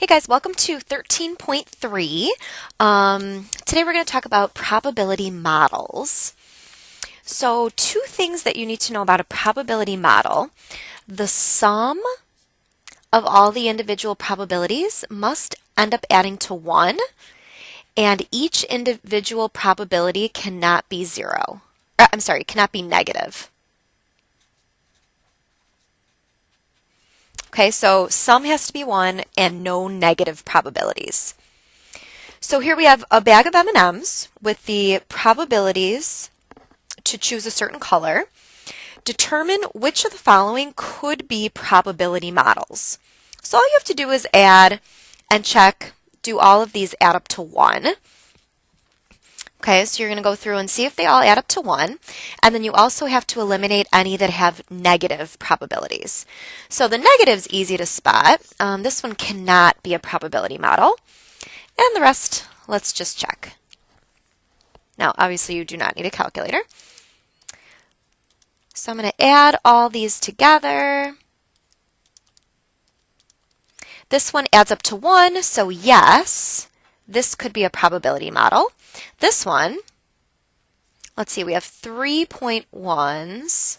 Hey guys, welcome to 13.3. Today we're going to talk about probability models. So two things that you need to know about a probability model. The sum of all the individual probabilities must end up adding to 1, and each individual probability cannot be cannot be negative. Okay, so sum has to be 1 and no negative probabilities. So here we have a bag of M&Ms with the probabilities to choose a certain color. Determine which of the following could be probability models. So all you have to do is add and check, do all of these add up to 1? Okay, so you're going to go through and see if they all add up to 1, and then you also have to eliminate any that have negative probabilities. So the negative's easy to spot. This one cannot be a probability model, and the rest, let's just check. Now, obviously, you do not need a calculator. So I'm going to add all these together. This one adds up to 1, so yes, this could be a probability model. This one, let's see, we have 3.1s,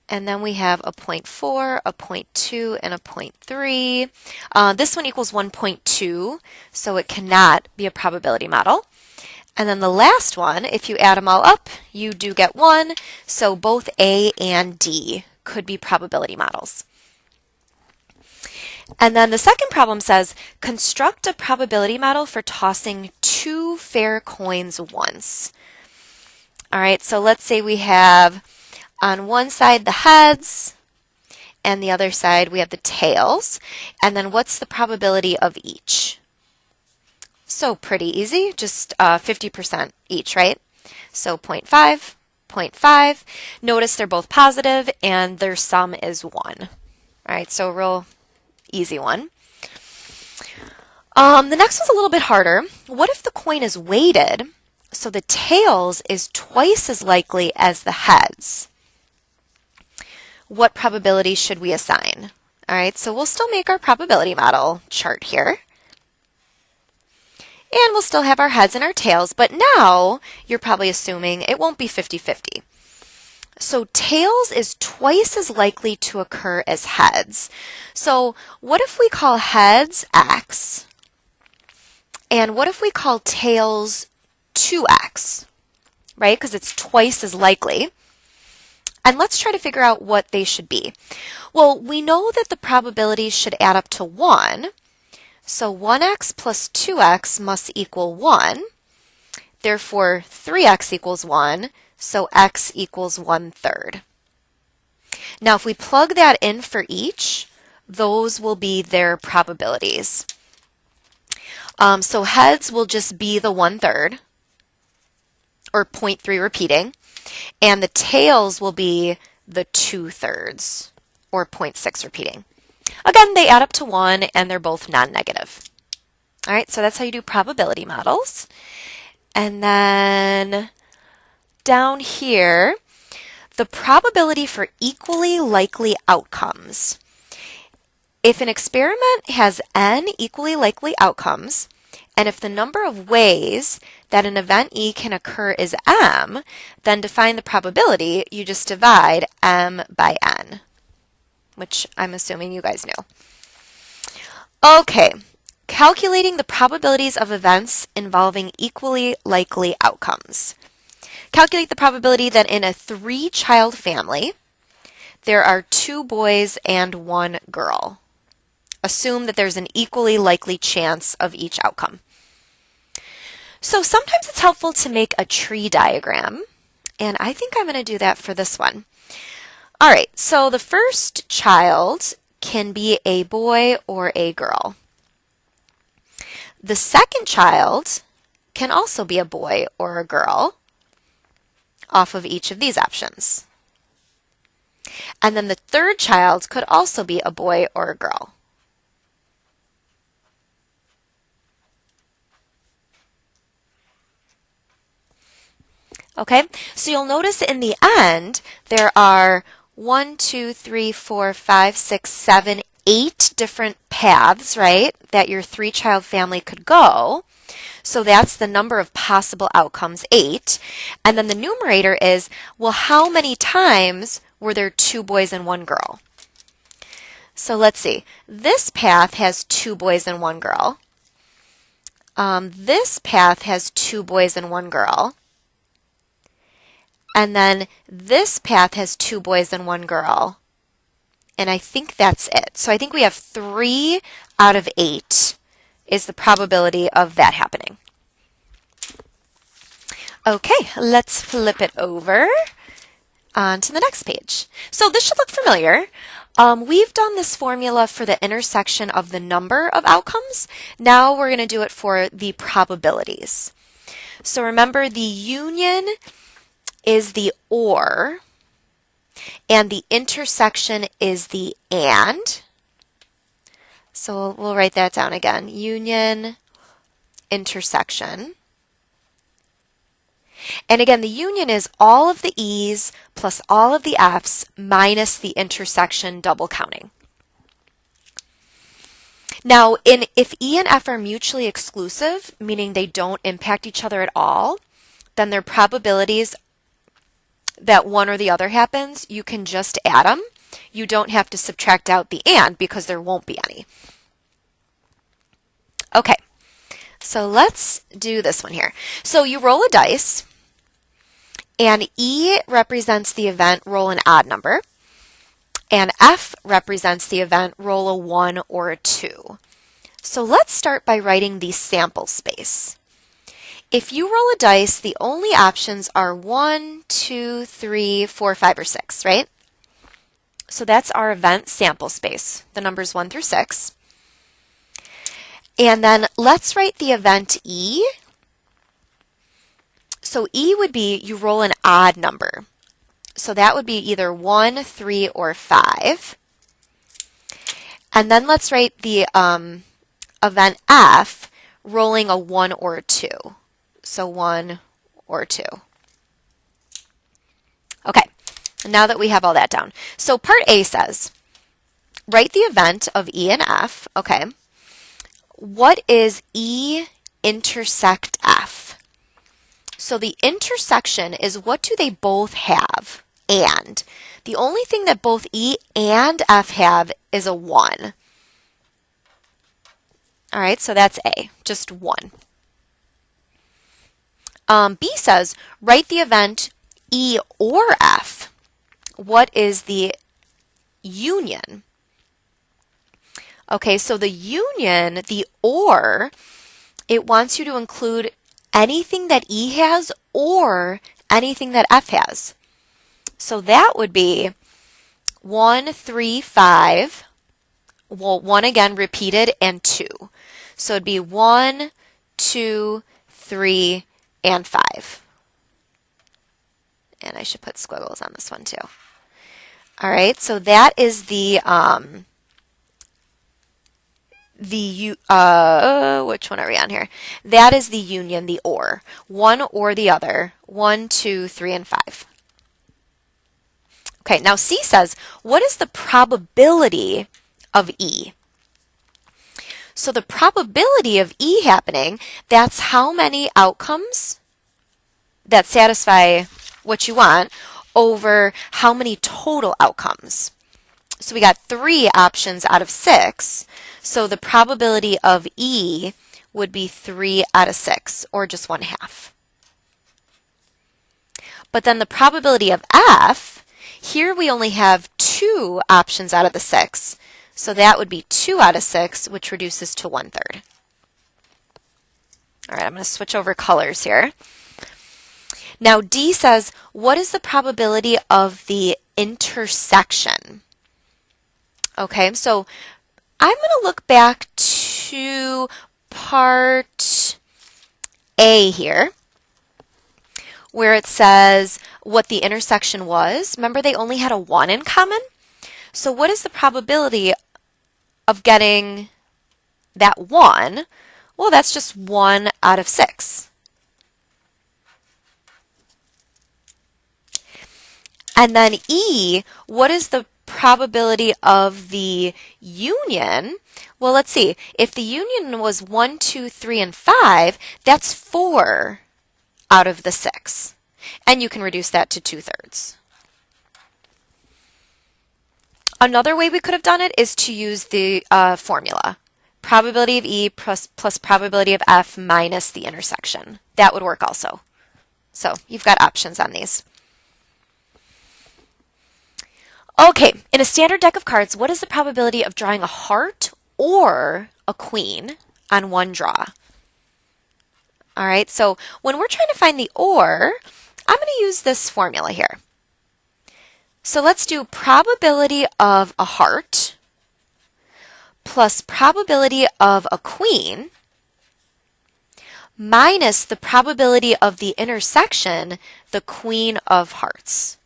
and then we have a 0.4, a 0.2, and a 0.3. This one equals 1.2, so it cannot be a probability model. And then the last one, if you add them all up, you do get 1, so both A and D could be probability models. And then the second problem says, construct a probability model for tossing 2 fair coins once. All right, so let's say we have on one side the heads, and the other side we have the tails. And then what's the probability of each? So pretty easy, just 50% each, right? So 0.5, 0.5. Notice they're both positive, and their sum is 1. All right, so real easy one. The next one's a little bit harder. What if the coin is weighted so the tails is twice as likely as the heads? What probability should we assign? All right, so we'll still make our probability model chart here. And we'll still have our heads and our tails, but now you're probably assuming it won't be 50-50. So tails is twice as likely to occur as heads. So what if we call heads X? And what if we call tails 2X? Right? Because it's twice as likely. And let's try to figure out what they should be. Well, we know that the probabilities should add up to 1. So 1x plus 2x must equal 1. Therefore, 3x equals 1. So x equals 1/3. Now, if we plug that in for each, those will be their probabilities. So heads will just be the 1/3, or 0.3 repeating, and the tails will be the 2/3, or 0.6 repeating. Again, they add up to 1, and they're both non-negative. All right, so that's how you do probability models. And then down here, the probability for equally likely outcomes. If an experiment has n equally likely outcomes, and if the number of ways that an event E can occur is m, then to find the probability, you just divide m by n, which I'm assuming you guys knew. Okay, calculating the probabilities of events involving equally likely outcomes. Calculate the probability that in a 3-child family, there are 2 boys and 1 girl. Assume that there's an equally likely chance of each outcome. So sometimes it's helpful to make a tree diagram, and I think I'm going to do that for this one. All right, so the first child can be a boy or a girl. The second child can also be a boy or a girl off of each of these options. And then the third child could also be a boy or a girl. Okay, so you'll notice in the end there are 1, 2, 3, 4, 5, 6, 7, 8 different paths, right, that your 3-child family could go. So that's the number of possible outcomes, 8. And then the numerator is, well, how many times were there 2 boys and 1 girl? So let's see. This path has 2 boys and 1 girl. This path has 2 boys and 1 girl. And then this path has 2 boys and 1 girl. And I think that's it. So I think we have 3 out of 8 is the probability of that happening. Okay, let's flip it over onto the next page. So this should look familiar. We've done this formula for the intersection of the number of outcomes. Now we're going to do it for the probabilities. So remember, the union is the or, and the intersection is the and. So we'll write that down again. Union, intersection. And again, the union is all of the E's plus all of the F's minus the intersection double counting. Now, if E and F are mutually exclusive, meaning they don't impact each other at all, then their probabilities that one or the other happens, you can just add them. You don't have to subtract out the and because there won't be any. Okay, so let's do this one here. So you roll a dice, and E represents the event, roll an odd number, and F represents the event, roll a 1 or a 2. So let's start by writing the sample space. If you roll a dice, the only options are 1, 2, 3, 4, 5, or 6, right? So that's our event sample space, the numbers 1 through 6. And then let's write the event E. So E would be you roll an odd number. So that would be either 1, 3, or 5. And then let's write the event F, rolling a 1 or a 2. So 1 or 2. Okay, now that we have all that down. So part A says, write the event of E and F. Okay. What is E intersect F? So the intersection is what do they both have? And. The only thing that both E and F have is a 1. All right, so that's A, just 1. B says, write the event E or F. What is the union? Okay, so the union, the or, it wants you to include anything that E has or anything that F has. So that would be 1, 3, 5. Well, 1 again repeated and 2. So it'd be 1, 2, 3, and 5. And I should put squiggles on this one too. All right, so that is the which one are we on here? That is the union, the or. 1 or the other. 1, 2, 3, and 5. Okay, now C says, what is the probability of E? So the probability of E happening, that's how many outcomes that satisfy what you want over how many total outcomes. So we got 3 options out of 6. So the probability of E would be 3 out of 6, or just 1/2. But then the probability of F, here we only have 2 options out of the 6. So that would be 2 out of 6, which reduces to 1/3. All right, I'm going to switch over colors here. Now D says, what is the probability of the intersection? Okay, so I'm going to look back to part A here, where it says what the intersection was. Remember, they only had a 1 in common? So what is the probability of getting that 1? Well, that's just 1 out of 6. And then E, what is the probability of the union, well, let's see. If the union was 1, 2, 3, and 5, that's 4 out of the 6. And you can reduce that to 2/3. Another way we could have done it is to use the formula. Probability of E plus probability of F minus the intersection. That would work also. So you've got options on these. Okay, in a standard deck of cards, what is the probability of drawing a heart or a queen on one draw? All right, so when we're trying to find the or, I'm going to use this formula here. So let's do probability of a heart plus probability of a queen minus the probability of the intersection, the queen of hearts.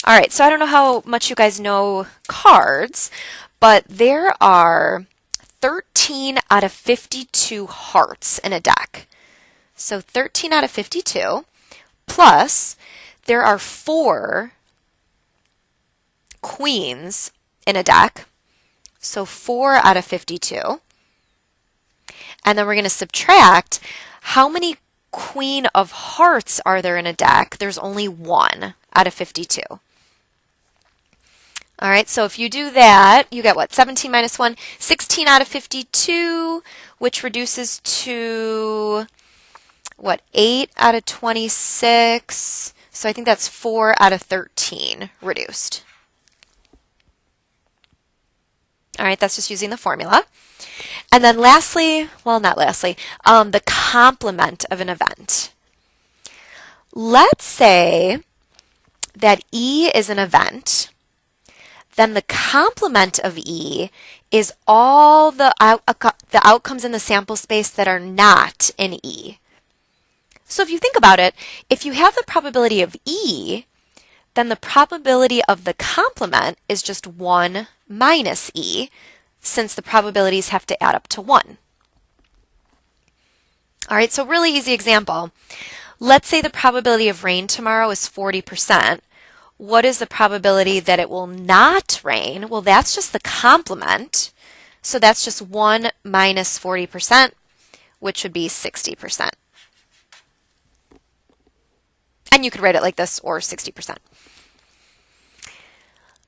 All right, so I don't know how much you guys know cards, but there are 13 out of 52 hearts in a deck. So 13 out of 52, plus there are 4 queens in a deck. So 4 out of 52. And then we're going to subtract how many queen of hearts are there in a deck. There's only 1 out of 52. All right, so if you do that, you get what? 17 minus 1, 16 out of 52, which reduces to, what, 8 out of 26. So I think that's 4 out of 13 reduced. All right, that's just using the formula. And then lastly, well, not lastly, the complement of an event. Let's say that E is an event. Then the complement of E is all the outcomes in the sample space that are not in E. So if you think about it, if you have the probability of E, then the probability of the complement is just 1 minus E, since the probabilities have to add up to 1. All right, so really easy example. Let's say the probability of rain tomorrow is 40%. What is the probability that it will not rain? Well, that's just the complement. So that's just 1 minus 40%, which would be 60%. And you could write it like this, or 60%.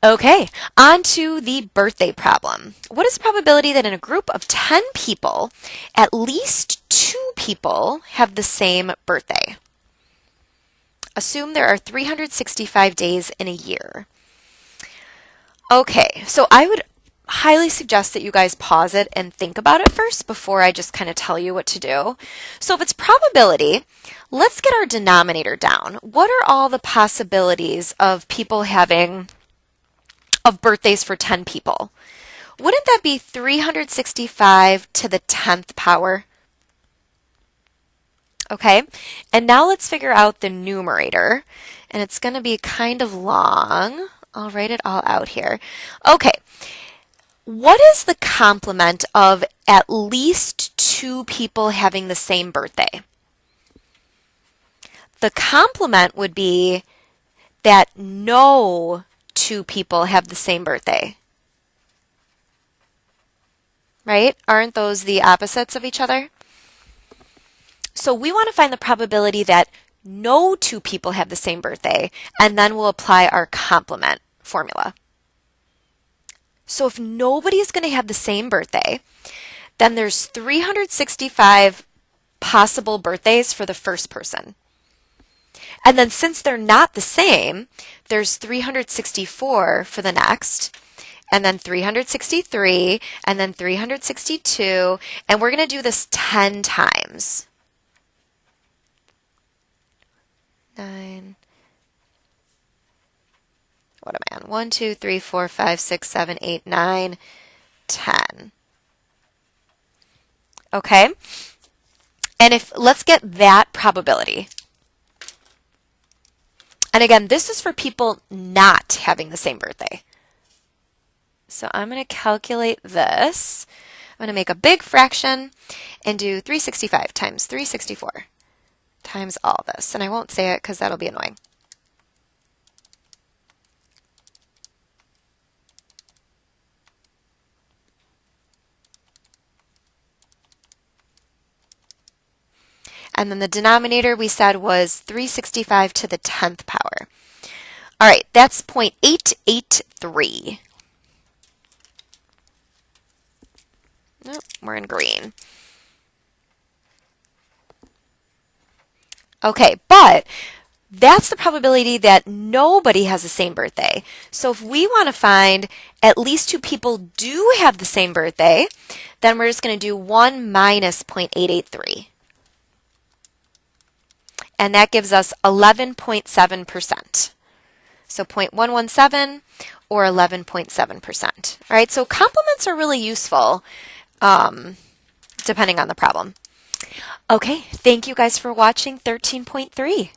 Okay, on to the birthday problem. What is the probability that in a group of 10 people, at least 2 people have the same birthday? Assume there are 365 days in a year. Okay, so I would highly suggest that you guys pause it and think about it first before I just kind of tell you what to do. So if it's probability, let's get our denominator down. What are all the possibilities of people having of birthdays for 10 people? Wouldn't that be 365 to the 10th power? Okay, and now let's figure out the numerator, and it's going to be kind of long. I'll write it all out here. Okay, what is the complement of at least 2 people having the same birthday? The complement would be that no 2 people have the same birthday. Right? Aren't those the opposites of each other? So we want to find the probability that no 2 people have the same birthday, and then we'll apply our complement formula. So if nobody is going to have the same birthday, then there's 365 possible birthdays for the first person. And then since they're not the same, there's 364 for the next, and then 363, and then 362, and we're going to do this 10 times. 9. What am I on? 1, 2, 3, 4, 5, 6, 7, 8, 9, 10. Okay? And let's get that probability. And again, this is for people not having the same birthday. So I'm going to calculate this. I'm going to make a big fraction and do 365 times 364 times all this. And I won't say it because that'll be annoying. And then the denominator we said was 365 to the 10th power. All right, that's 0.883. Nope, we're in green. Okay, but that's the probability that nobody has the same birthday. So if we want to find at least 2 people do have the same birthday, then we're just going to do 1 minus 0.883. And that gives us 11.7%. So 0.117 or 11.7%. All right, so complements are really useful depending on the problem. Okay, thank you guys for watching 13.3.